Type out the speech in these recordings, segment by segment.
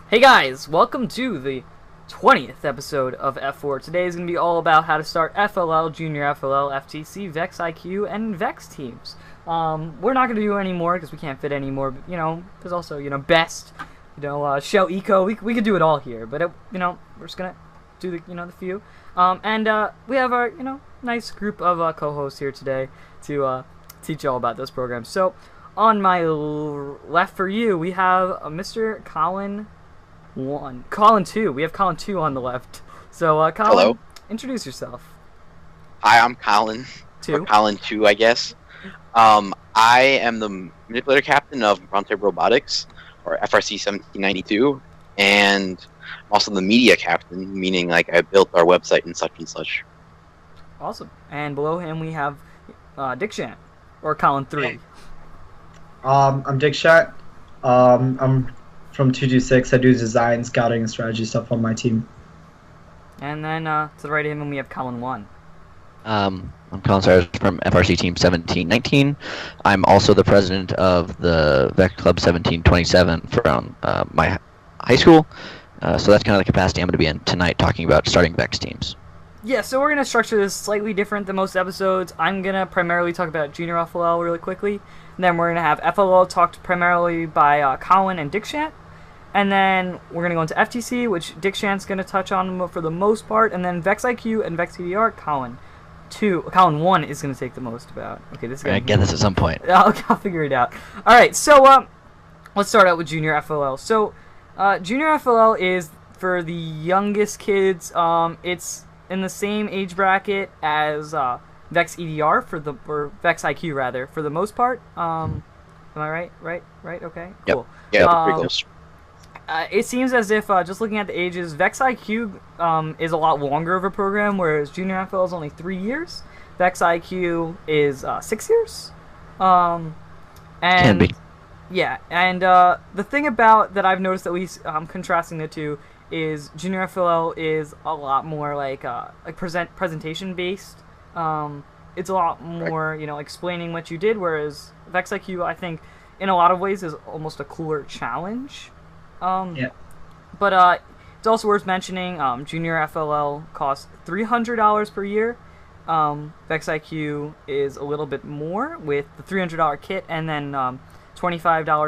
Hey guys, welcome to the 20th episode of F4. Today is going to be all about how to start FLL, Junior FLL, FTC, Vex IQ, and Vex teams. We're not going to do any more because we can't fit any more, but, there's also, best, shell eco. We could do it all here, but, we're just going to do the, the few. And we have our, nice group of co-hosts here today to teach you all about those programs. So, on my left for you, we have Mr. Colin 2. We have Colin 2 on the left. So, Colin, hello. Introduce yourself. Hi, I'm Colin. 2. Or Colin 2, I guess. I am the manipulator captain of Frontier Robotics, or FRC 1792, and I'm also the media captain, meaning like I built our website and such. Awesome. And below him we have Dick Shant, or Colin 3. I'm Dick Shant. I'm from 226. I do design, scouting, and strategy stuff on my team. And then to the right of him we have Colin 1. I'm Colin Sayers from FRC Team 1719. I'm also the president of the Vex Club 1727 from my high school. So that's kind of the capacity I'm going to be in tonight, talking about starting Vex teams. Yeah, so we're going to structure this slightly different than most episodes. I'm going to primarily talk about Junior FLL really quickly. And then we're going to have FLL talked primarily by Colin and Dick Shant. And then we're going to go into FTC, which Dick Shant's going to touch on for the most part. And then Vex IQ and Vex TDR, Colin 1 is going to take the most about. Okay, this is I get this at some point. I'll figure it out. Alright, so let's start out with Junior FLL. So, Junior FLL is for the youngest kids. It's in the same age bracket as Vex EDR or Vex IQ rather, for the most part. Am I right? Right? Okay. Yep. Cool. Yeah, pretty close. It seems as if just looking at the ages, Vex IQ is a lot longer of a program, whereas Junior FLL is only 3 years. Vex IQ is 6 years. And Can be. yeah, and the thing about that I've noticed, at least contrasting the two, is Junior FLL is a lot more like presentation based. It's a lot more explaining what you did, whereas Vex IQ, I think, in a lot of ways is almost a cooler challenge. Yeah. But it's also worth mentioning Junior FLL costs $300 per year. Vex IQ is a little bit more with the $300 kit and then $25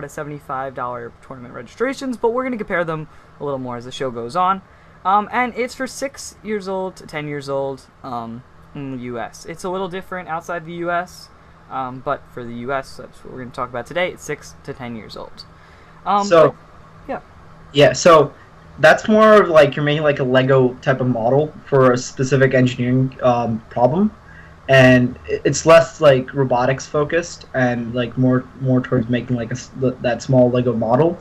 to $75 tournament registrations, but we're going to compare them a little more as the show goes on. And it's for 6 years old to 10 years old in the U.S. It's a little different outside the U.S., but for the U.S., that's what we're going to talk about today. It's 6 to 10 years old. Yeah, so that's more of like you're making like a Lego type of model for a specific engineering problem, and it's less like robotics focused and like more towards making like that small Lego model.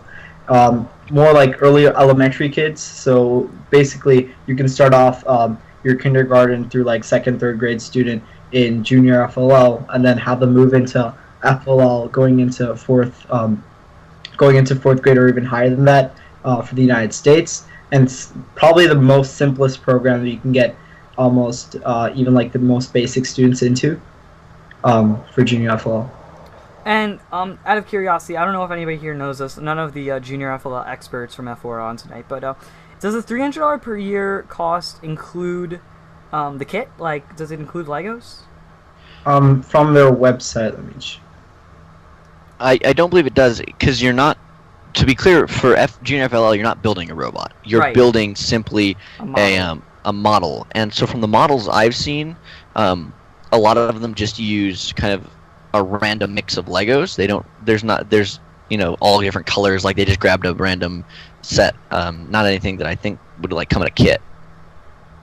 More like early elementary kids. So basically, you can start off your kindergarten through like 2nd, 3rd grade student in Junior FLL, and then have them move into FLL going into fourth grade or even higher than that for the United States. And it's probably the most simplest program that you can get almost even like the most basic students into for Junior FLL. And out of curiosity, I don't know if anybody here knows this. None of the Junior FLL experts from F4 are on tonight, but does the $300 per year cost include the kit? Like, does it include Legos? From their website, let me check. I don't believe it does, because you're not, to be clear, for Junior FLL, you're not building a robot. You're Right. building simply A a model. And so from the models I've seen, a lot of them just use kind of a random mix of Legos. There's all different colors, like they just grabbed a random set, not anything that I think would like come in a kit.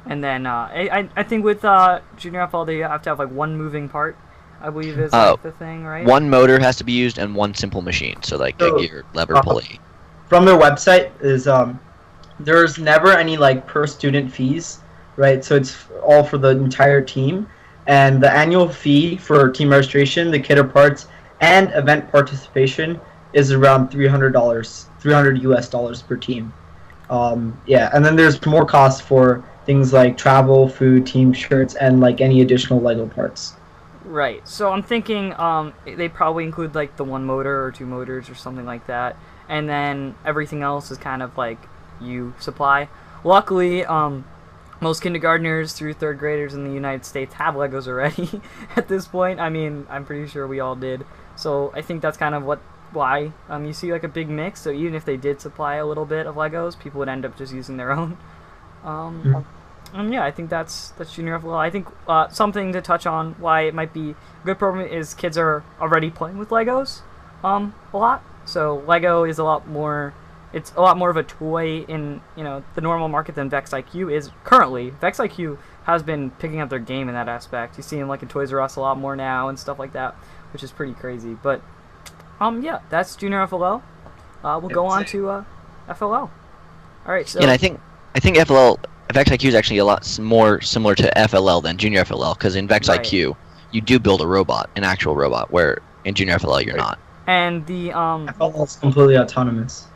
And then I think with Junior FLL, they have to have like one moving part, I believe is the thing, right? One motor has to be used and one simple machine, so like a gear, lever, pulley. From their website is there's never any like per student fees, right? So it's all for the entire team, and the annual fee for team registration, the kit or parts, and event participation is around $300 US per team. Yeah, and then there's more costs for things like travel, food, team shirts, and like any additional Lego parts. Right. So I'm thinking they probably include like the one motor or two motors or something like that. and then everything else is kind of like you supply. Luckily, most kindergartners through third graders in the United States have Legos already at this point. I mean, I'm pretty sure we all did. So I think that's kind of why you see like a big mix. So even if they did supply a little bit of Legos, people would end up just using their own. And yeah, I think that's Junior FLL. I think something to touch on why it might be a good program is kids are already playing with Legos a lot. So Lego is a lot more. It's a lot more of a toy in the normal market than Vex IQ is currently. Vex IQ has been picking up their game in that aspect. You see them like in Toys R Us a lot more now and stuff like that, which is pretty crazy. But yeah, that's Junior FLL. We'll go on to FLL. All right. So and I think FLL Vex IQ is actually a lot more similar to FLL than Junior FLL, because in Vex IQ you do build a robot, an actual robot, where in Junior FLL you're not. And the FLL is completely autonomous.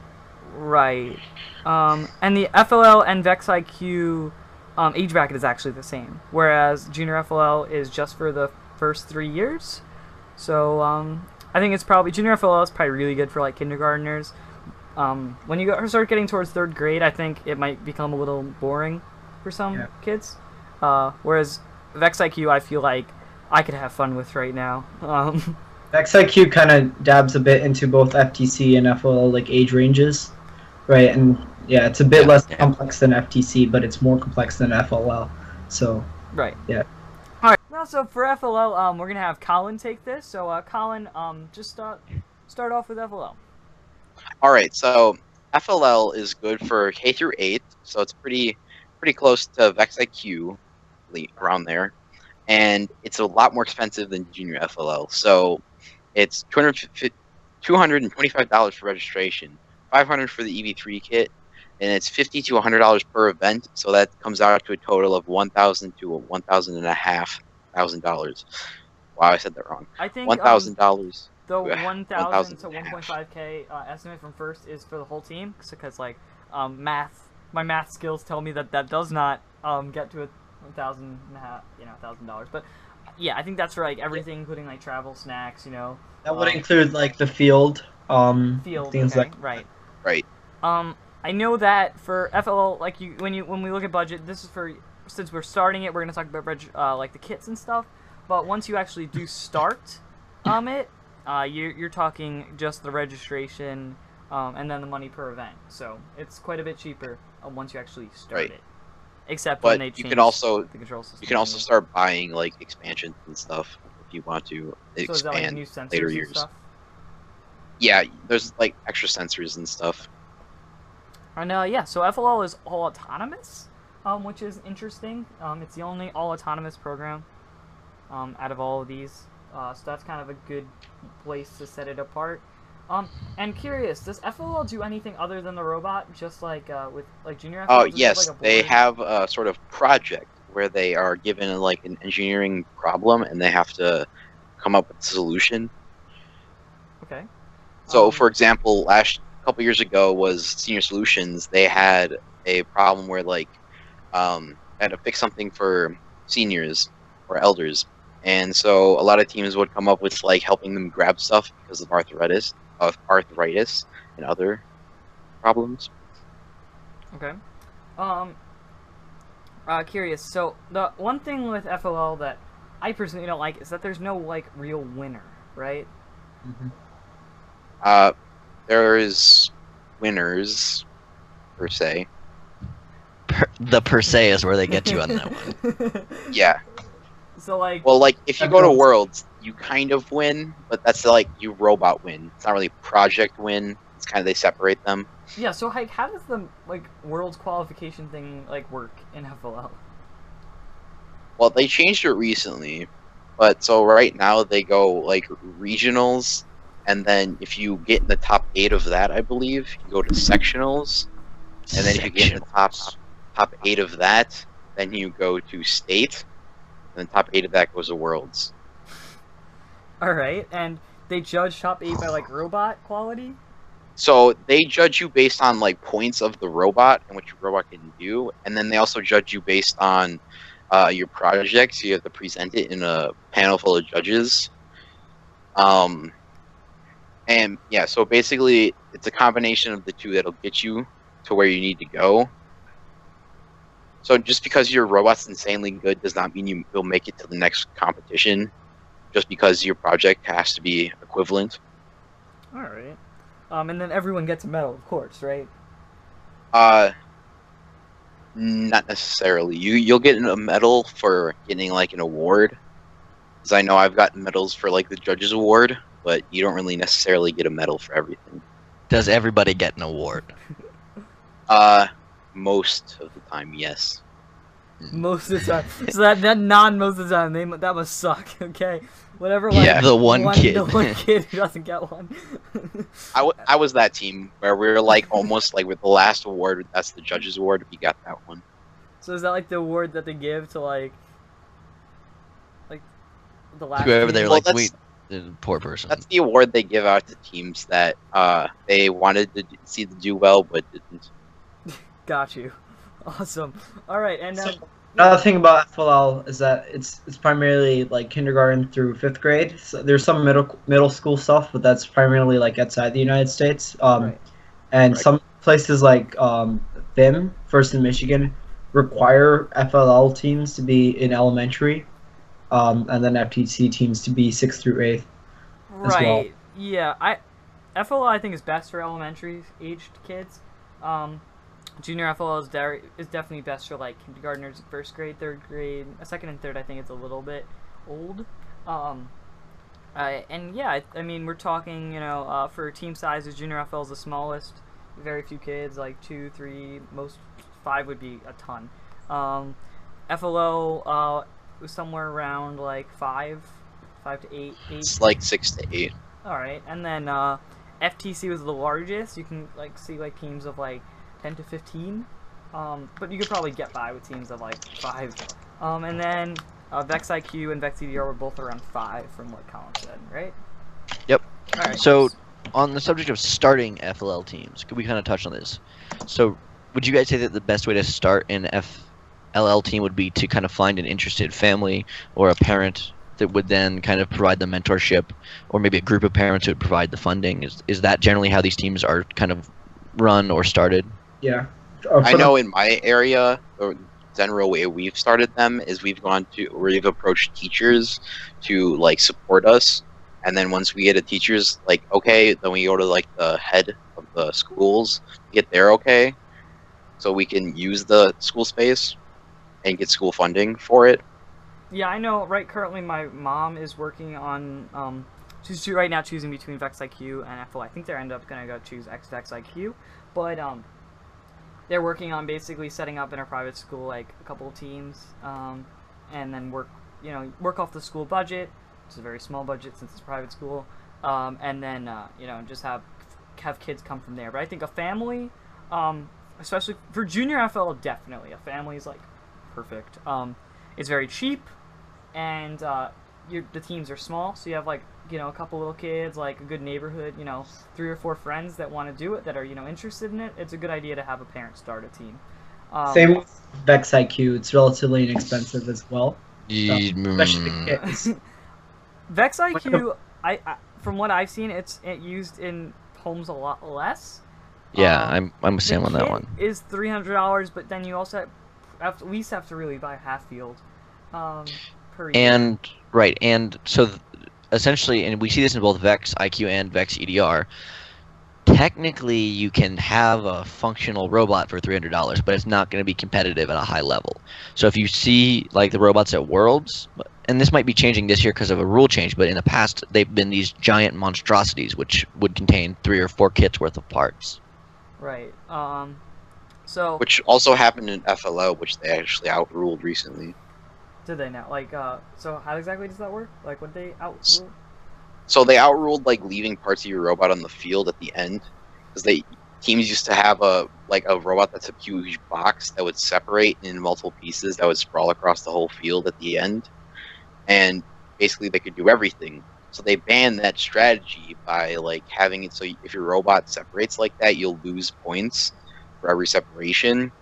Right. And the FLL and Vex IQ age bracket is actually the same, whereas Junior FLL is just for the first 3 years. So I think it's probably Junior FLL is probably really good for like kindergartners. When you start getting towards third grade, I think it might become a little boring for some kids. Whereas Vex IQ, I feel like I could have fun with right now. Vex IQ kind of dabs a bit into both FTC and FLL like age ranges, right? And yeah, it's a bit less complex than FTC, but it's more complex than FLL. So right. Yeah. All right. Now, so for FLL, we're gonna have Colin take this. So Colin, just start off with FLL. All right, so FLL is good for K through 8, so it's pretty close to Vex IQ, around there, and it's a lot more expensive than Junior FLL. So it's $225 for registration, $500 for the EV3 kit, and it's $50 to $100 per event. So that comes out to a total of $1,000 to $1,500. Wow, I said that wrong. I think $1,000. The 1,000 to 1.5K estimate from first is for the whole team, because like my math skills tell me that does not get to $1,500, But yeah, I think that's for like everything, including like travel, snacks. That would include like the field, things like right. I know that for FLL, like when we look at budget, this is for, since we're starting it, we're gonna talk about like the kits and stuff. But once you actually do start you're talking just the registration and then the money per event. So it's quite a bit cheaper once you actually start it. Except when they change the control system. You can also start buying like expansions and stuff if you want to expand is that, like, new sensors later and years. Stuff? Yeah, there's like extra sensors and stuff. And yeah, so FLL is all autonomous, which is interesting. It's the only all autonomous program out of all of these. So that's kind of a good place to set it apart. And curious, does FLL do anything other than the robot, just like with like Junior FLL? Oh yes, they have a sort of project where they are given like an engineering problem and they have to come up with a solution. Okay. So, for example, couple years ago was Senior Solutions. They had a problem where like had to fix something for seniors or elders. And so a lot of teams would come up with like helping them grab stuff because of arthritis and other problems. Okay. Curious. So the one thing with FLL that I personally don't like is that there's no like real winner, right? Mm-hmm. There is winners per se. The per se is where they get you on that one. Yeah. So like, well, like if you go to Worlds, you kind of win, but that's like you robot win. It's not really project win. It's kind of they separate them. Yeah. So like, how does the like Worlds qualification thing like work in FLL? Well, they changed it recently, but so right now they go like regionals, and then if you get in the top 8 of that, I believe you go to sectionals, and then if you get in the top 8 of that, then you go to state. And the top 8 of that goes to Worlds. Alright, and they judge top 8 by, like, robot quality? So, they judge you based on, like, points of the robot and what your robot can do, and then they also judge you based on your project, so you have to present it in a panel full of judges. And, yeah, so basically, it's a combination of the two that'll get you to where you need to go. So just because your robot's insanely good does not mean you'll make it to the next competition. Just because your project has to be equivalent. All right. And then everyone gets a medal, of course, right? Not necessarily. You'll get a medal for getting like an award. Because I know I've gotten medals for like the judges award, but you don't really necessarily get a medal for everything. Does everybody get an award? Most of the time, yes. Most of the time. So that most of the time, that must suck. Okay, whatever. Like, Yeah, the one kid. The one kid who doesn't get one. I was that team where we were like almost like with the last award. That's the judges award. If you got that one. So is that like the award that they give to like the last? Whoever they're Well, like, wait, the poor person. That's the award they give out to teams that they wanted to see to do well but didn't. Got you. Awesome. All right, and Another thing about FLL is that it's primarily like kindergarten through 5th grade. So there's some middle school stuff, but that's primarily like outside the United States. Right. And Right. some places like FIM, First in Michigan, require FLL teams to be in elementary, and then FTC teams to be 6th through 8th. as right. well. Yeah, FLL I think is best for elementary aged kids. Junior FLL is definitely best for like kindergartners, 1st grade, 3rd grade, 2nd and 3rd. I think it's a little bit old. And yeah, I mean we're talking, for team sizes, Junior FLL is the smallest. Very few kids, like 2, 3, most 5 would be a ton. FLO was somewhere around like 5 to 8. It's like 6 to 8. All right, and then FTC was the largest. You can like see like teams of like 10 to 15, but you could probably get by with teams of like 5. And then Vex IQ and Vex EDR were both around 5, from what Colin said, right? Yep. All right. So, on the subject of starting FLL teams, could we kind of touch on this? So, would you guys say that the best way to start an FLL team would be to kind of find an interested family or a parent that would then kind of provide the mentorship, or maybe a group of parents who would provide the funding? Is that generally how these teams are kind of run or started? Yeah. I know in my area, the general way we've started them is we've approached teachers to like support us, and then once we get a teacher's like okay, then we go to like the head of the schools, get their okay, so we can use the school space and get school funding for it. Yeah, I know. Right, currently my mom is working on she's right now choosing between Vex IQ and FL. I think they're end up gonna go choose Vex IQ, but they're working on basically setting up in a private school like a couple of teams, and then work off the school budget, which is a very small budget since it's a private school, and then just have kids come from there. But I think a family, especially for junior FL, definitely a family is like perfect. It's very cheap, and the teams are small, so you have like a couple little kids, like a good neighborhood, 3 or 4 friends that want to do it, that are interested in it. It's a good idea to have a parent start a team. Same with Vex IQ. It's relatively inexpensive as well. Especially kids. Vex IQ, I from what I've seen, it's used in homes a lot less. Yeah, I'm the same on that one. Is $300, but then you also at least have to really buy half field per year. And so essentially, and we see this in both Vex IQ and Vex EDR, technically you can have a functional robot for $300, but it's not going to be competitive at a high level. So if you see like the robots at Worlds, and this might be changing this year because of a rule change, but in the past they've been these giant monstrosities which would contain 3 or 4 kits worth of parts. Right. Which also happened in FLO, which they actually outruled recently. Did they now? Like, so how exactly does that work? Like, would they outrule? So they outruled like leaving parts of your robot on the field at the end, because teams used to have a robot that's a huge box that would separate in multiple pieces that would sprawl across the whole field at the end, and basically they could do everything. So they banned that strategy by like having it so if your robot separates like that, you'll lose points for every separation,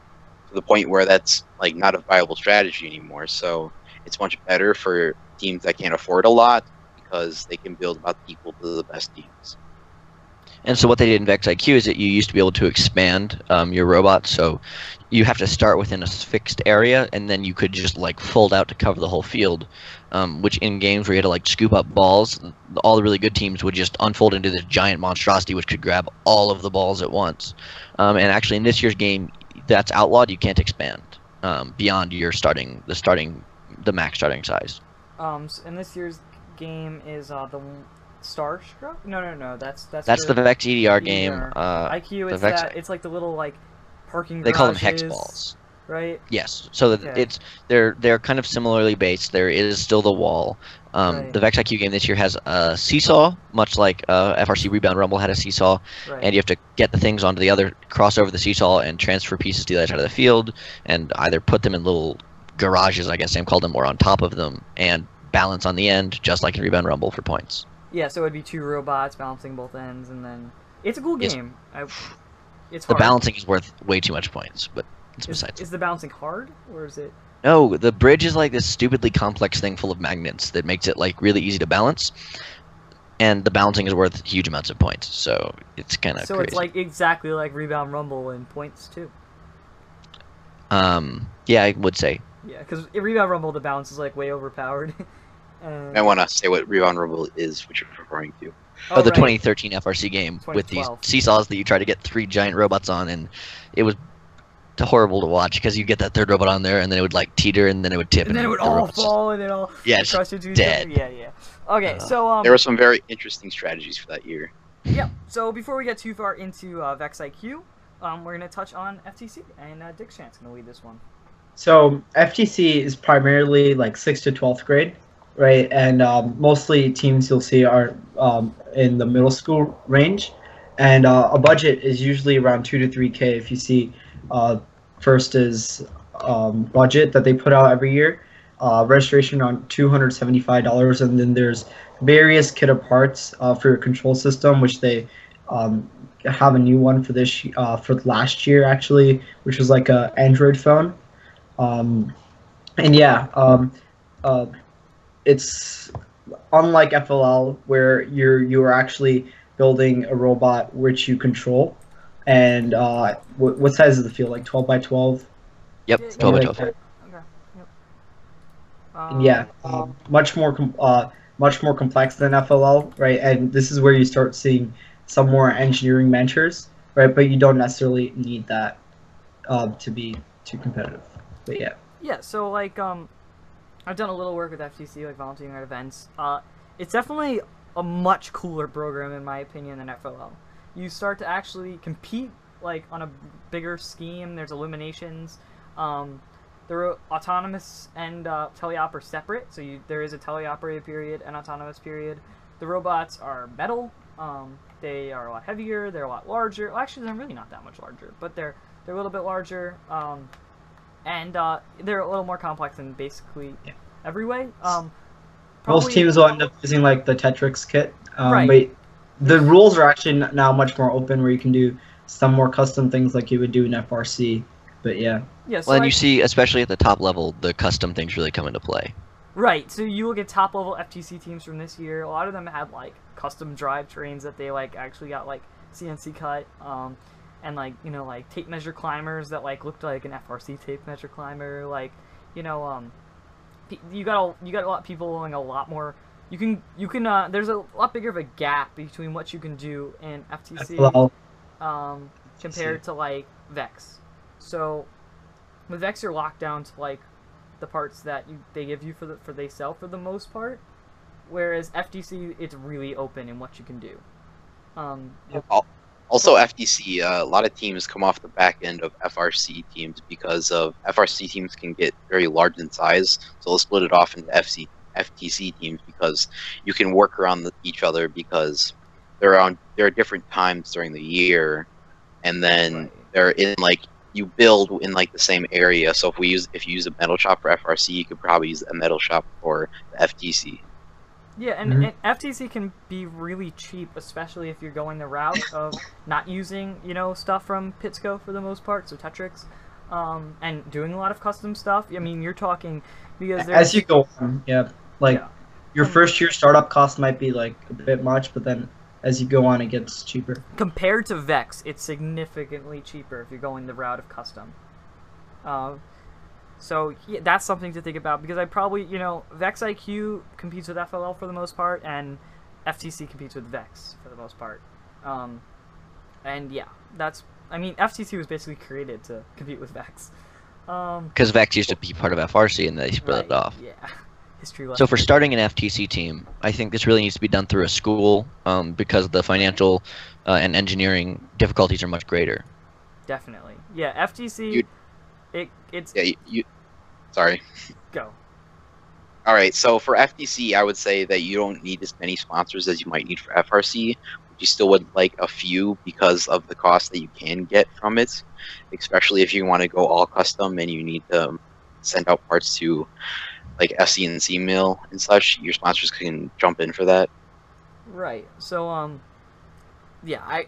to the point where that's like not a viable strategy anymore. So it's much better for teams that can't afford a lot, because they can build about equal to the best teams. And so what they did in Vex IQ is that you used to be able to expand your robot, so you have to start within a fixed area, and then you could just like fold out to cover the whole field. Which in games where you had to like scoop up balls, all the really good teams would just unfold into this giant monstrosity which could grab all of the balls at once. And actually in this year's game, that's outlawed. You can't expand beyond your the max starting size. And this year's game is the Starstruck? No. That's the Vex EDR game. IQ. It's it's like the little like parking. They call them garages, hex balls. Right. Yes. So Okay. they're kind of similarly based. There is still the wall. Right. The Vex IQ game this year has a seesaw, much like FRC Rebound Rumble had a seesaw, Right. and you have to get the things onto the other, cross over the seesaw, and transfer pieces to the other side of the field, and either put them in little garages, I guess Sam called them, or on top of them, and balance on the end, just like in Rebound Rumble for points. Yeah, so it'd be 2 robots balancing both ends, and then it's a cool Yes. game. It's The hard. balancing is worth way too much points, but it's besides. Is the balancing hard, or is it? No, the bridge is like this stupidly complex thing full of magnets that makes it like really easy to balance, and the balancing is worth huge amounts of points. So it's kind of So crazy. it's like exactly like Rebound Rumble in points too. Yeah, I would say. Yeah, because in Rebound Rumble the balance is like way overpowered. I want to say what Rebound Rumble is, which you're referring to. Oh, the right. 2013 FRC game with these 2012. seesaws that you try to get 3 giant robots on, and it was horrible to watch because you get that third robot on there, and then it would like teeter, and then it would tip, And then it would the all robots- fall, and it all Yeah, it's crush into each dead. other. Yeah. Okay, so There were some very interesting strategies for that year. yeah. So before we get too far into Vex IQ, we're gonna touch on FTC, and Dick Shant's gonna lead this one. So FTC is primarily like 6th to 12th grade, right? And mostly teams you'll see are in the middle school range, and a budget is usually around 2 to 3K. If you see, first is budget that they put out every year, registration on $275, and then there's various kit of parts for your control system, which they have a new one for for last year actually, which was like a Android phone. And yeah, it's unlike FLL where you're actually building a robot which you control. And what size is the field? Like 12 by 12? Yep, Yeah, 12 by yeah. 12. Okay. Yep. And yeah, much more complex than FLL, right? And this is where you start seeing some more engineering mentors, right? But you don't necessarily need that to be too competitive. But yeah. Yeah, so like I've done a little work with FTC, like volunteering at events. It's definitely a much cooler program in my opinion than FLL. You start to actually compete like on a bigger scheme. There's eliminations. They're autonomous and teleop are separate, so there is a teleoperated period and autonomous period. The robots are metal. They are a lot heavier. They're a lot larger. Well, actually, they're really not that much larger, but they're a little bit larger. And they're a little more complex in basically every way. Most teams will end up using like the Tetrix kit, Right. but the rules are actually now much more open, where you can do some more custom things like you would do in FRC. But yeah, Yeah, so Well, and you see, especially at the top level, the custom things really come into play. right, so you look at top level FTC teams from this year. A lot of them had like custom drivetrains that they like actually got like CNC cut, and like like tape measure climbers that like looked like an FRC tape measure climber. Like you got a lot of people doing a lot more. You can there's a lot bigger of a gap between what you can do in FTC FLL, compared to like Vex. So with Vex you're locked down to like the parts that they give you for they sell for the most part, whereas FTC it's really open in what you can do. Also, FTC, a lot of teams come off the back end of FRC teams because of FRC teams can get very large in size, so they'll split it off into FTC teams because you can work around each other because there are different times during the year, and then Right. they're in like you build in like the same area. So if you use a metal shop for FRC, you could probably use a metal shop for the FTC. Yeah, and FTC can be really cheap, especially if you're going the route of not using, stuff from Pitsco for the most part, so Tetrix, and doing a lot of custom stuff. I mean, you're talking because as you go on, yeah, like Yeah. your first year startup cost might be like a bit much, but then as you go on, it gets cheaper. Compared to Vex, it's significantly cheaper if you're going the route of custom. So yeah, that's something to think about, because I probably, Vex IQ competes with FLL for the most part, and FTC competes with Vex for the most part. And yeah, FTC was basically created to compete with Vex. Because Vex used to be part of FRC and they split it off. Yeah. History lesson. So for starting an FTC team, I think this really needs to be done through a school, because the financial and engineering difficulties are much greater. Definitely. Yeah, FTC. It's. Yeah, you. Sorry. Go. All right. So for FTC, I would say that you don't need as many sponsors as you might need for FRC. You still would like a few because of the cost that you can get from it, especially if you want to go all custom and you need to send out parts to like SCNC mill and such. Your sponsors can jump in for that. Right. So yeah,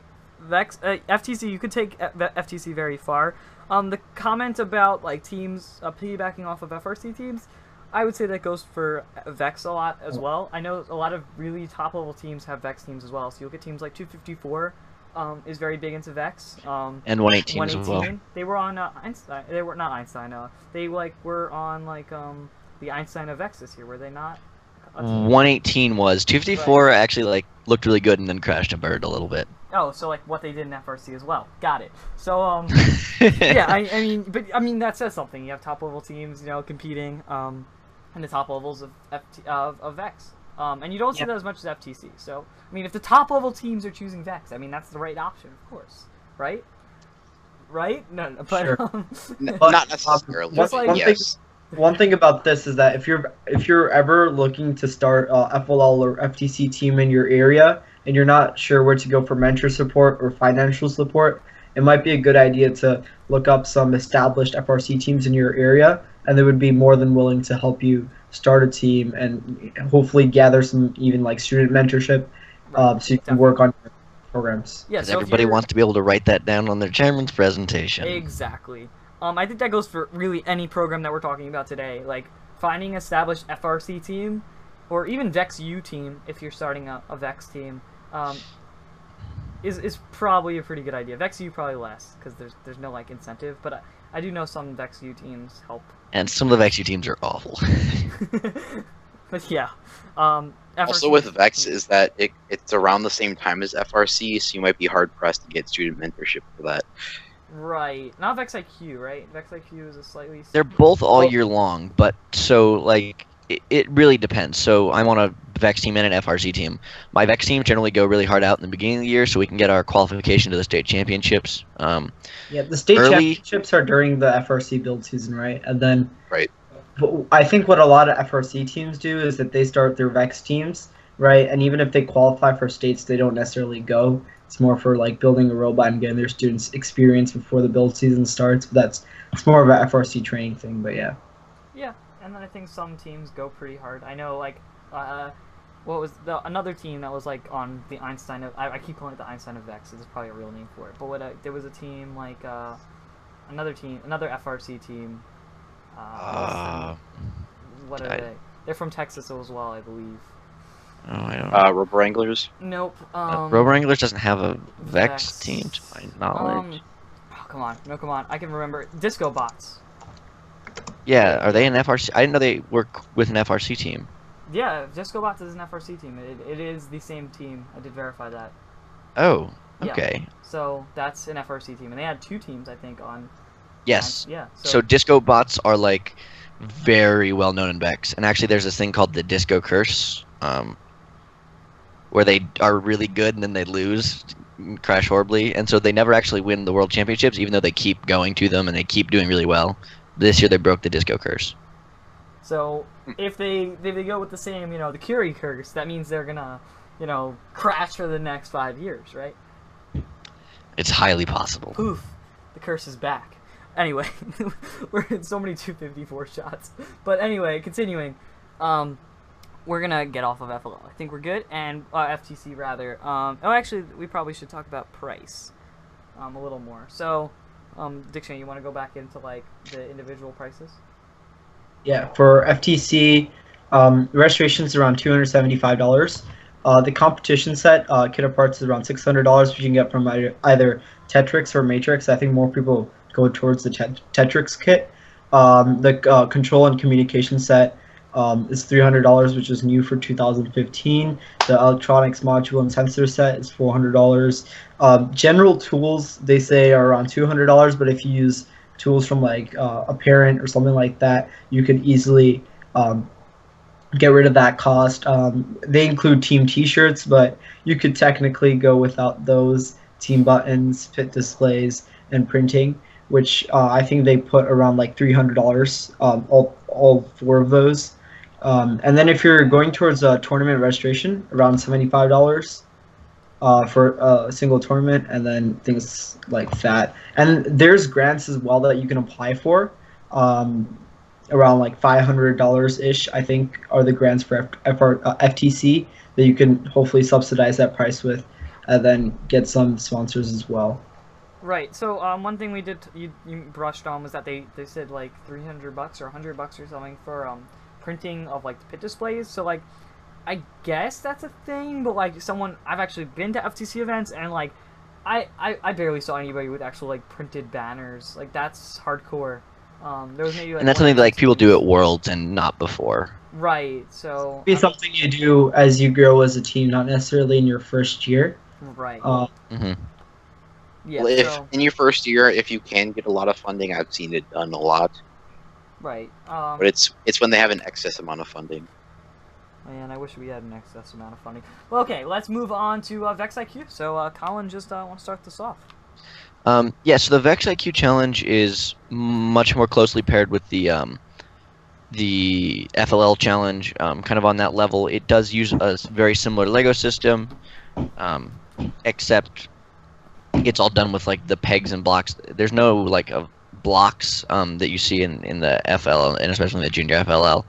FTC, you could take FTC very far. The comment about like teams piggybacking off of FRC teams, I would say that goes for Vex a lot as well. I know a lot of really top-level teams have Vex teams as well. So you'll get teams like 254 is very big into Vex. And 118 as well. They were on Einstein. They were not Einstein. They were on the Einstein of Vex this year. Were they not? 118 was. 254 Right. Actually looked really good and then crashed and burned a little bit. Oh, so what they did in FRC as well. Got it. So yeah, I mean that says something. You have top-level teams, competing. In the top levels of Vex. And you don't see that as much as FTC. So, if the top level teams are choosing Vex, that's the right option, of course. Right? Right? No, but... Sure. Not necessarily. One thing about this is that if you're ever looking to start a FLL or FTC team in your area, and you're not sure where to go for mentor support or financial support, it might be a good idea to look up some established FRC teams in your area, and they would be more than willing to help you start a team and hopefully gather some even like student mentorship, so you can work on your programs. Yeah, so everybody wants to be able to write that down on their chairman's presentation. Exactly. I think that goes for really any program that we're talking about today. Like finding an established FRC team, or even Vex U team if you're starting a Vex team, is probably a pretty good idea. Vex U probably less because there's no like incentive, but I do know some Vex U teams help. And some of the Vex U teams are awful. But yeah. Also with Vex is that it's around the same time as FRC, so you might be hard pressed to get student mentorship for that. Right. Not Vex IQ, right? Vex IQ is a slightly... They're both all year long, but so like it really depends. So I'm on a Vex team and an FRC team. My Vex team generally go really hard out in the beginning of the year so we can get our qualification to the state championships. Yeah, the state championships are during the FRC build season, right? And then right. I think what a lot of FRC teams do is that they start their Vex teams, right? And even if they qualify for states, they don't necessarily go. It's more for like building a robot and getting their students experience before the build season starts. But it's more of an FRC training thing. But yeah. Yeah, and then I think some teams go pretty hard. I know like what was another team that was like on the Einstein of I keep calling it the Einstein of Vex. It's probably a real name for it. But there was a team like another FRC team. What are they? They're from Texas as well, I believe. Oh, I don't know. Robo Wranglers? Nope. Robo Wranglers doesn't have a Vex team, to my knowledge. Oh, come on. I can remember. Disco Bots. Yeah, are they an FRC? I didn't know they work with an FRC team. Yeah, Disco Bots is an FRC team. It is the same team. I did verify that. Oh, okay. Yeah. So that's an FRC team, and they had two teams, I think, on. Yes. Yeah. So Disco Bots are like very well known in Vex, and actually there's this thing called the Disco Curse, where they are really good and then they lose, crash horribly, and so they never actually win the world championships, even though they keep going to them and they keep doing really well. This year they broke the Disco Curse. So if they go with the same, the Curie Curse, that means they're gonna, crash for the next 5 years, right? It's highly possible. Poof, the curse is back. Anyway, we're in so many 254 shots. But anyway, continuing. We're gonna get off of FLL. I think we're good, and FTC rather. Actually, we probably should talk about price a little more. So, Dictionary, you want to go back into like the individual prices? Yeah, for FTC, registration is around $275. The competition set kit of parts is around $600, which you can get from either Tetrix or Matrix. I think more people go towards the Tetrix kit. The control and communication set is $300, which is new for 2015. The electronics module and sensor set is $400. General tools, they say, are around $200, but if you use tools from like Apparent or something like that, you could easily get rid of that cost. They include team T-shirts, but you could technically go without those. Team buttons, fit displays, and printing, which I think they put around like $300. All four of those. And then if you're going towards a tournament registration, around $75 for a single tournament, and then things like that. And there's grants as well that you can apply for. Around like $500 ish, I think, are the grants for FTC that you can hopefully subsidize that price with, and then get some sponsors as well. Right. So one thing we did you brushed on was that they said like $300 or $100 or something for printing of like the pit displays. So like I guess that's a thing, but like I've actually been to FTC events and like I barely saw anybody with actual like printed banners. Like that's hardcore. There was maybe like, and that's something that, like people do at Worlds and not before. Right. So It'd be something you do as you grow as a team, not necessarily in your first year. Right. Yeah. Well, if so, in your first year, if you can get a lot of funding, I've seen it done a lot. right. But it's when they have an excess amount of funding. Man, I wish we had an excess amount of funding. Well, okay, let's move on to Vex IQ. So, Colin, just want to start this off. Yeah, so the Vex IQ challenge is much more closely paired with the FLL challenge, kind of on that level. It does use a very similar Lego system, except it's all done with like the pegs and blocks. There's no like blocks that you see in the FLL, and especially in the Junior FLL.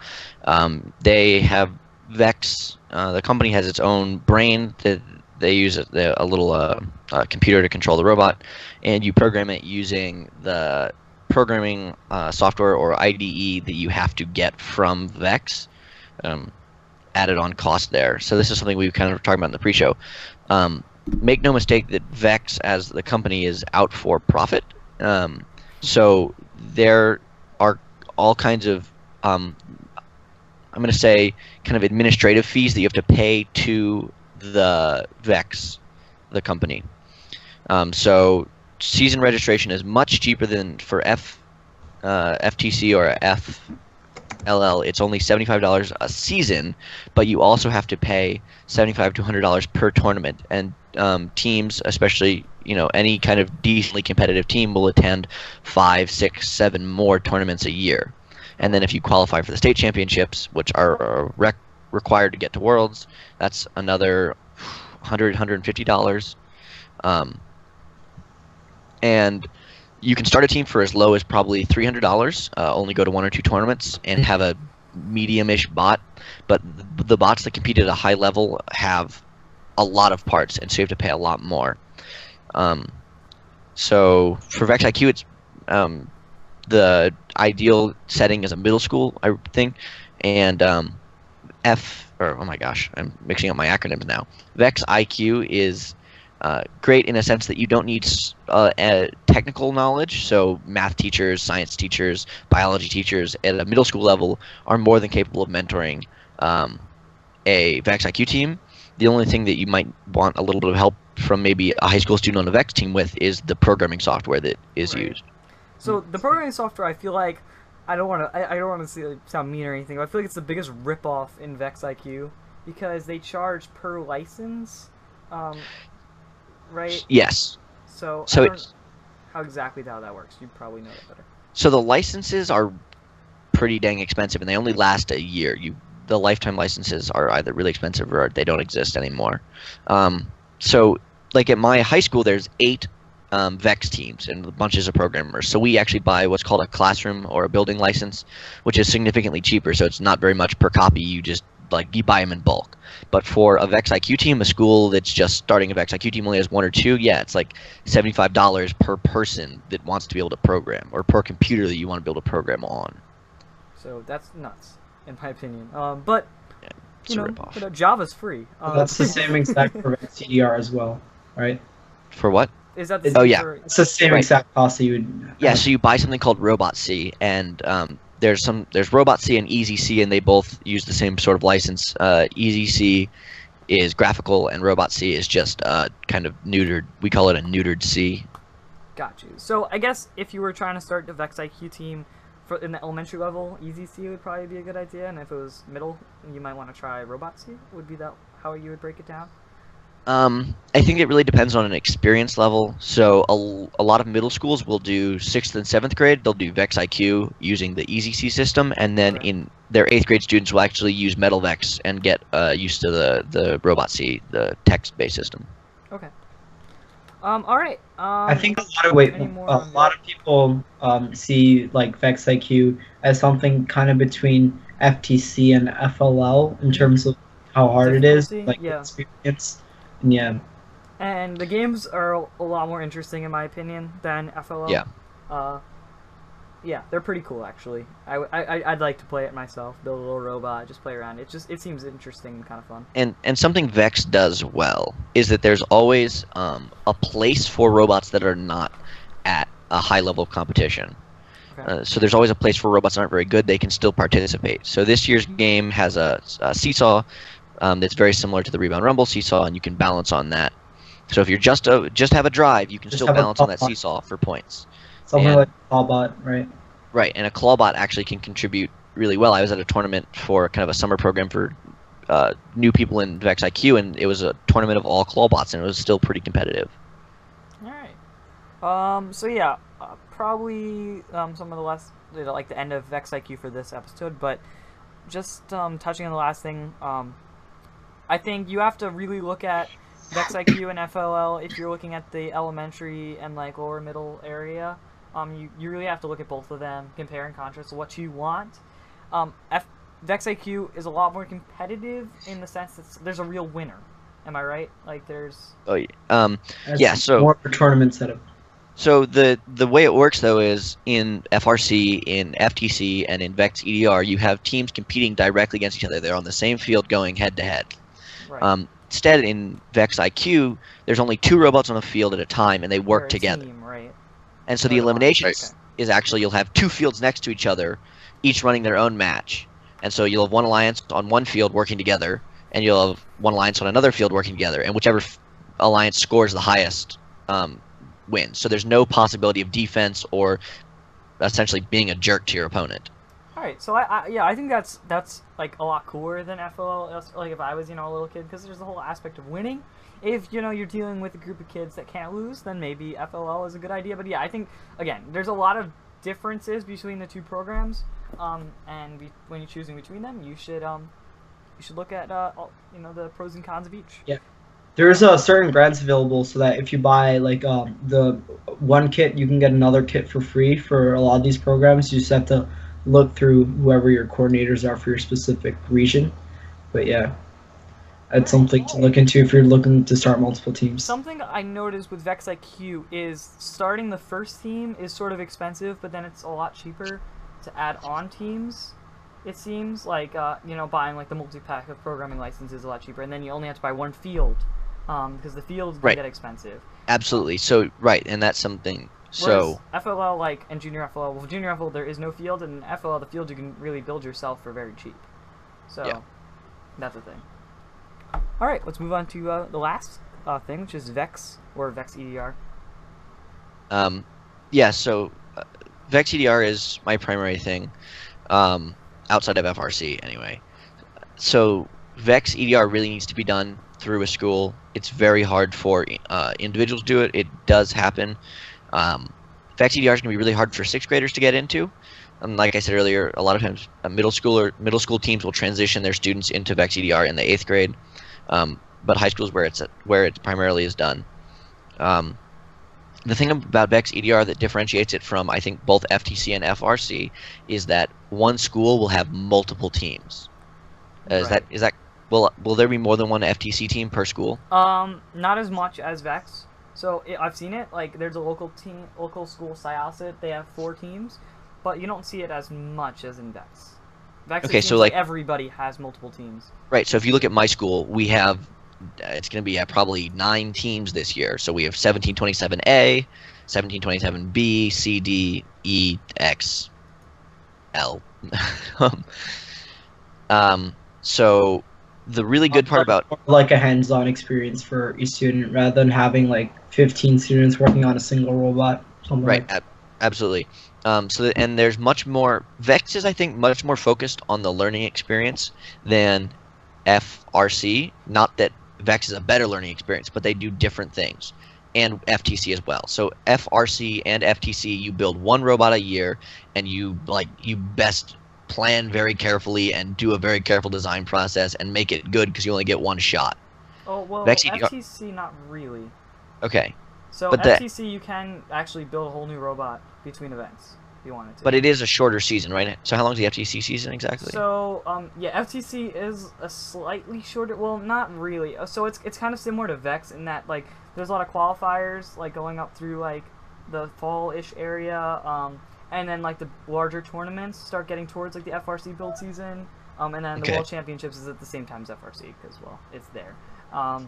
They have Vex. The company has its own brain that they use a little computer to control the robot, and you program it using the programming software or IDE that you have to get from Vex, added on cost there. So this is something we kind of talked about in the pre-show. Make no mistake that Vex as the company is out for profit. So there are all kinds of I'm going to say kind of administrative fees that you have to pay to the Vex, the company. So season registration is much cheaper than for FTC or FLL. It's only $75 a season, but you also have to pay $75 to $100 per tournament. And teams, especially any kind of decently competitive team, will attend 5, 6, 7 more tournaments a year. And then if you qualify for the state championships, which are required to get to Worlds, that's another $100, $150. And you can start a team for as low as probably $300, only go to 1 or 2 tournaments, and have a medium-ish bot. But the bots that compete at a high level have a lot of parts, and so you have to pay a lot more. So for Vex IQ, it's the ideal setting is a middle school, I think, and oh my gosh, I'm mixing up my acronyms now. Vex IQ is great in a sense that you don't need technical knowledge, so math teachers, science teachers, biology teachers at a middle school level are more than capable of mentoring a Vex IQ team. The only thing that you might want a little bit of help from maybe a high school student on a Vex team with is the programming software that is used. So the programming software, I feel like, I don't want to sound mean or anything, but I feel like it's the biggest ripoff in Vex IQ because they charge per license, right? Yes. So I don't know how exactly how that works. You probably know that better. So the licenses are pretty dang expensive, and they only last a year. The lifetime licenses are either really expensive or they don't exist anymore. So like at my high school, there's 8 Vex teams and bunches of programmers. So we actually buy what's called a classroom or a building license, which is significantly cheaper. So it's not very much per copy. You just you buy them in bulk. But for a Vex IQ team, a school that's just starting a Vex IQ team only has 1 or 2. Yeah, it's like $75 per person that wants to be able to program, or per computer that you want to be able to program on. So that's nuts, in my opinion. But It's a ripoff. But Java's free. That's the same exact for CDR as well, right? For what? Is that the Oh, same yeah. for... It's the same Right. exact cost that you would. Yeah, so you buy something called Robot C, and there's Robot C and Easy C, and they both use the same sort of license. Easy C is graphical, and Robot C is just kind of neutered. We call it a neutered C. Got you. So I guess if you were trying to start the Vex IQ team in the elementary level, Easy C would probably be a good idea, and if it was middle, you might want to try Robot C. Would be that how you would break it down? I think it really depends on an experience level. So a lot of middle schools will do 6th and 7th grade. They'll do Vex IQ using the Easy C system, and then Right. in their 8th grade students will actually use Metal Vex and get used to the Robot C, the text-based system. Okay. All right. I think a any more a on lot of people see like Vex IQ as something kind of between FTC and FLL in terms of how hard it is, Difficulty? like Yeah. experience. And yeah, And the games are a lot more interesting, in my opinion, than FLL. Yeah. Yeah, they're pretty cool, actually. I'd like to play it myself, build a little robot, just play around. It seems interesting and kind of fun. And something Vex does well is that there's always a place for robots that are not at a high level of competition. Okay. So there's always a place for robots that aren't very good. They can still participate. So this year's game has a seesaw that's very similar to the Rebound Rumble seesaw, and you can balance on that. So if you're just have a drive, you can Just still have a balance on that clawbot. seesaw for points. something And- like Clawbot, right? Right, and a clawbot actually can contribute really well. I was at a tournament for kind of a summer program for new people in Vex IQ, and it was a tournament of all clawbots, and it was still pretty competitive. All right. So yeah, probably some of the last, like the end of Vex IQ for this episode, but just touching on the last thing, I think you have to really look at Vex IQ and FLL if you're looking at the elementary and like lower middle area. You really have to look at both of them, compare and contrast what you want. Vex IQ is a lot more competitive in the sense that there's a real winner. Am I right? Like there's... Oh, yeah. It's Yeah, so- more of a tournament setup. So the way it works though is in FRC, in FTC, and in Vex EDR, you have teams competing directly against each other. They're on the same field going head to head. Right. Instead, in Vex IQ, there's only 2 robots on the field at a time, and they They're work a together. team, right? And so Or the the line. eliminations is actually you'll have 2 fields next to each other, each running their own match. And so you'll have one alliance on one field working together, and you'll have one alliance on another field working together. And whichever alliance scores the highest wins. So there's no possibility of defense or essentially being a jerk to your opponent. All right, so I think that's like a lot cooler than FLL. Like if I was a little kid, because there's the whole aspect of winning. If you're dealing with a group of kids that can't lose, then maybe FLL is a good idea. But yeah, I think again there's a lot of differences between the two programs, and when you're choosing between them, you should look at the pros and cons of each. Yeah. There's certain grants available so that if you buy like the one kit, you can get another kit for free for a lot of these programs. You just have to look through whoever your coordinators are for your specific region. But yeah, it's something to look into if you're looking to start multiple teams. Something I noticed with Vex IQ is starting the first team is sort of expensive, but then it's a lot cheaper to add on teams. It seems like buying like the multi-pack of programming licenses is a lot cheaper, and then you only have to buy one field because the fields can Right. get expensive. Absolutely. So right, and that's something. So Whereas FLL and Junior FLL, well, Junior FLL there is no field, and FLL the field you can really build yourself for very cheap. So Yeah. that's the thing. All right, let's move on to the last thing, which is Vex or Vex EDR. yeah. So Vex EDR is my primary thing, outside of FRC anyway. So Vex EDR really needs to be done through a school. It's very hard for individuals to do it. It does happen. Vex EDR is going to be really hard for 6th graders to get into. And like I said earlier, a lot of times middle school teams will transition their students into Vex EDR in the 8th grade. But high school is where it primarily is done. The thing about Vex EDR that differentiates it from, I think, both FTC and FRC is that one school will have multiple teams. Right. Will there be more than one FTC team per school? Not as much as Vex. So I've seen it. Like there's a local school, Syosset. They have 4 teams, but you don't see it as much as in Vex. Vex, Okay, it so seems like like everybody has multiple teams. right. So if you look at my school, we have it's going to be probably 9 teams this year. So we have 1727A, 1727B, C, D, E, X, L. um, so the really good part about like a hands-on experience for each student rather than having like 15 students working on a single robot, something right, like that. absolutely. And there's much more. Vex is, I think, much more focused on the learning experience than FRC. Not that Vex is a better learning experience, but they do different things, and FTC as well. So FRC and FTC, you build one robot a year, and you best plan very carefully and do a very careful design process and make it good because you only get one shot. Oh, well, Vex, FTC not really. okay, So but FTC, you can actually build a whole new robot between events if you wanted to. but it is a shorter season, right? So how long is the FTC season exactly? So, yeah, FTC is a slightly shorter. Well, not really. So it's kind of similar to Vex in that like there's a lot of qualifiers like going up through like the fall-ish area, and then like the larger tournaments start getting towards like the FRC build season, and then the World Championships is at the same time as FRC because well, it's there.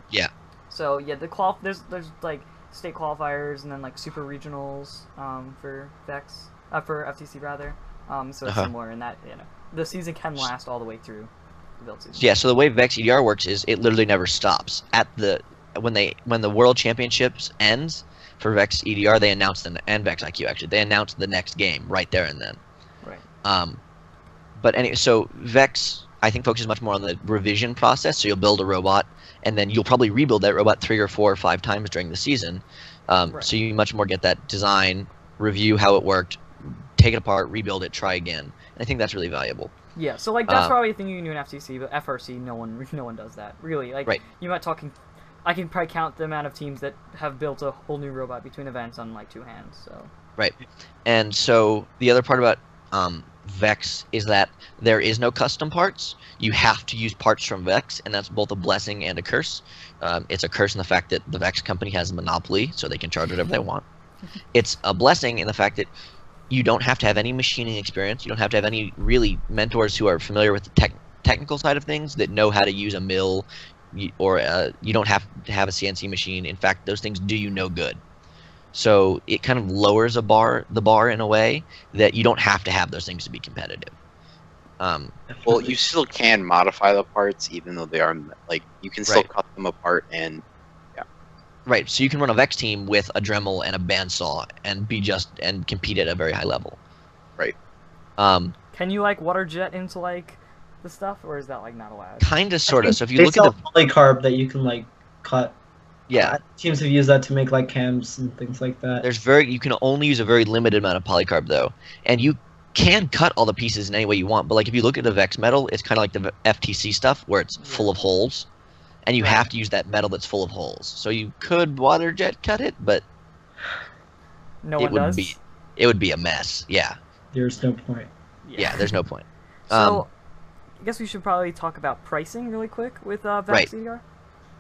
Yeah. So yeah, there's like state qualifiers and then like super regionals for Vex for FTC rather. So it's similar in that the season can last all the way through the build season. Yeah. So the way Vex EDR works is it literally never stops. When the World Championships ends for Vex EDR, they announce and Vex IQ actually they announce the next game right there and then. Right. But anyway, so Vex I think focuses much more on the revision process. So you'll build a robot, and then you'll probably rebuild that robot 3 or 4 or 5 times during the season. Right. So you much more get that design, review how it worked, take it apart, rebuild it, try again. And I think that's really valuable. Yeah, so like that's probably a thing you can do in FTC, but FRC, no one does that really. Like right. You might talking, I can probably count the amount of teams that have built a whole new robot between events on like 2 hands. So right, and so the other part about Vex is that there is no custom parts. You have to use parts from Vex, and that's both a blessing and a curse. It's a curse in the fact that the Vex company has a monopoly, so they can charge whatever they want. It's a blessing in the fact that you don't have to have any machining experience. You don't have to have any really mentors who are familiar with the technical side of things that know how to use a mill, or you don't have to have a CNC machine. In fact, those things do you no good. So it kind of lowers the bar in a way that you don't have to have those things to be competitive. Well, you still can modify the parts, even though they are like you can still cut them apart and right. So you can run a Vex team with a Dremel and a bandsaw and and compete at a very high level. Right. Can you like water jet into like the stuff, or is that like not allowed? Kind of, sort of. So if you they look sell at the polycarb that you can like cut. yeah. Teams have used that to make like cams and things like that. You can only use a very limited amount of polycarb though, and you can cut all the pieces in any way you want. But like if you look at the Vex metal, it's kind of like the FTC stuff where it's full of holes, and you have to use that metal that's full of holes. So you could water jet cut it, but it would be a mess. Yeah. There's no point. Yeah, there's no point. So I guess we should probably talk about pricing really quick with Vex EDR.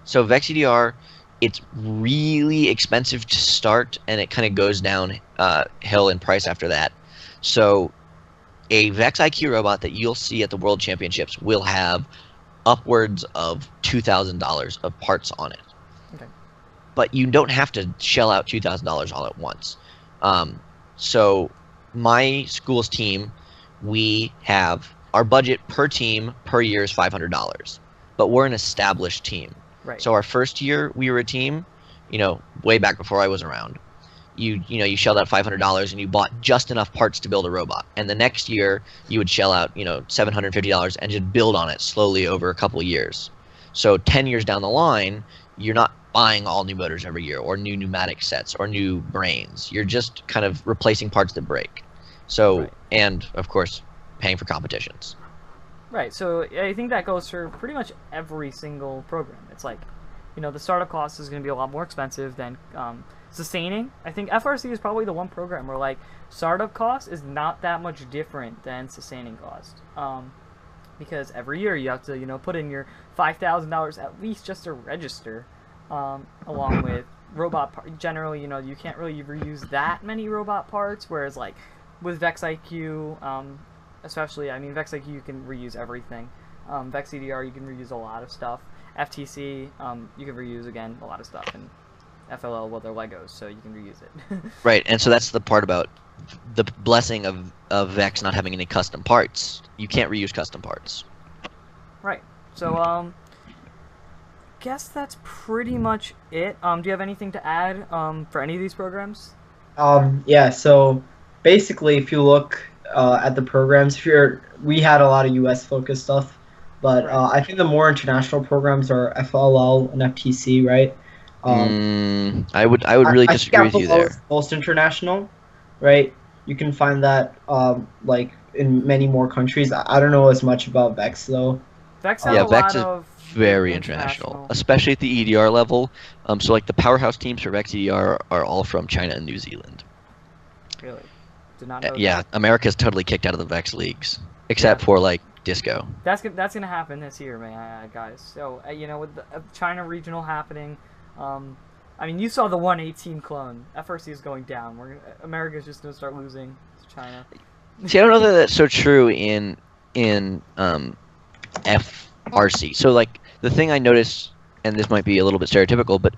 So Vex EDR, it's really expensive to start, and it kind of goes down hill in price after that. So a Vex IQ robot that you'll see at the World Championships will have upwards of $2,000 of parts on it. Okay. But you don't have to shell out $2,000 all at once. So my school's team, we have our budget per team per year is $500, but we're an established team. Right. So our first year we were a team, way back before I was around. You shelled out $500 and you bought just enough parts to build a robot. And the next year you would shell out, $750 and just build on it slowly over a couple of years. So 10 years down the line, you're not buying all new motors every year or new pneumatic sets or new brains. You're just kind of replacing parts that break. So, and of course, paying for competitions. Right, so I think that goes for pretty much every single program. It's like, the startup cost is going to be a lot more expensive than sustaining. I think FRC is probably the one program where like startup cost is not that much different than sustaining cost. Because every year you have to, put in your $5,000 at least just to register, along with robot parts. Generally, you can't really reuse that many robot parts, whereas like with Vex IQ, especially, I mean, Vex IQ you can reuse everything. Vex EDR you can reuse a lot of stuff. FTC you can reuse again a lot of stuff, and FLL, well, they're Legos, so you can reuse it. Right, and so that's the part about the blessing of Vex not having any custom parts. You can't reuse custom parts. Right. So guess that's pretty much it. Do you have anything to add for any of these programs? Yeah, so basically, if you look at the programs, we had a lot of U.S. focused stuff, but Right. I think the more international programs are FLL and FTC, right? I would really I disagree think with you FLL there. is most international, right? You can find that like in many more countries. I don't know as much about Vex though. Vex has Yeah, a Vex lot is of very international, especially at the EDR level. So like the powerhouse teams for Vex EDR are all from China and New Zealand. Really? Did not know Yeah, that. America's totally kicked out of the Vex leagues, except Yeah. for like Disco. That's gonna happen this year, man, guys. So you know, with the China regional happening, I mean, you saw the 118 clone. FRC is going down. America's just gonna start losing to China. See, I don't know that that's so true in FRC. So like the thing I notice, and this might be a little bit stereotypical, but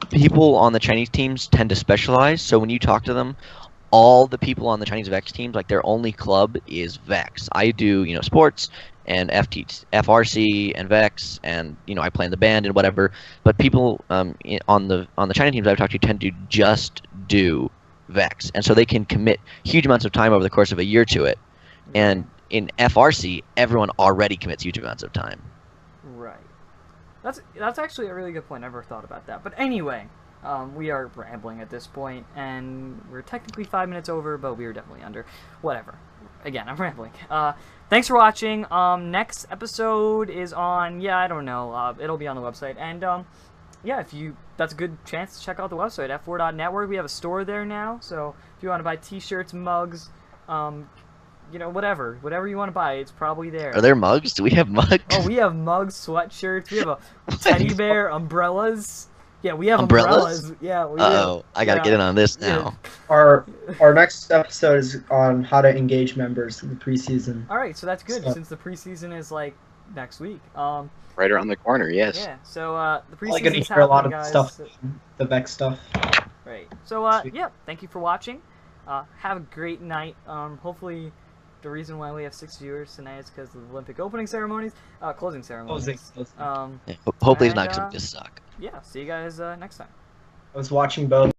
people on the Chinese teams tend to specialize. So when you talk to them, all the people on the Chinese Vex teams, like their only club is Vex. I do, sports and FRC and Vex, and I play in the band and whatever. But people on the China teams I've talked to tend to just do Vex, and so they can commit huge amounts of time over the course of a year to it. And in FRC, everyone already commits huge amounts of time. Right. That's actually a really good point. I never thought about that. But anyway, we are rambling at this point, and we're technically 5 minutes over, but we are definitely under. Whatever. Again, I'm rambling. Thanks for watching. Next episode is on, I don't know. It'll be on the website. And, yeah, that's a good chance to check out the website, F4.network. We have a store there now, so if you want to buy t-shirts, mugs, whatever you want to buy, it's probably there. Are there mugs? Do we have mugs? Oh, we have mugs, sweatshirts. We have a teddy bear, umbrellas. Yeah, we have umbrellas. Yeah, we Uh-oh, I gotta get in on this now. Our next episode is on how to engage members in the preseason. All right, so that's good So- since the preseason is like next week. Right around the corner, yes. Yeah. So the Probably gonna preseason's hear a lot happening, of guys. stuff, the Vex stuff. Right. So Sweet. yeah, thank you for watching. Have a great night. Hopefully, the reason why we have 6 viewers tonight is because of the Olympic opening ceremonies, closing ceremonies. Closing. Hopefully it's and, not going to suck. Yeah. See you guys next time. I was watching both.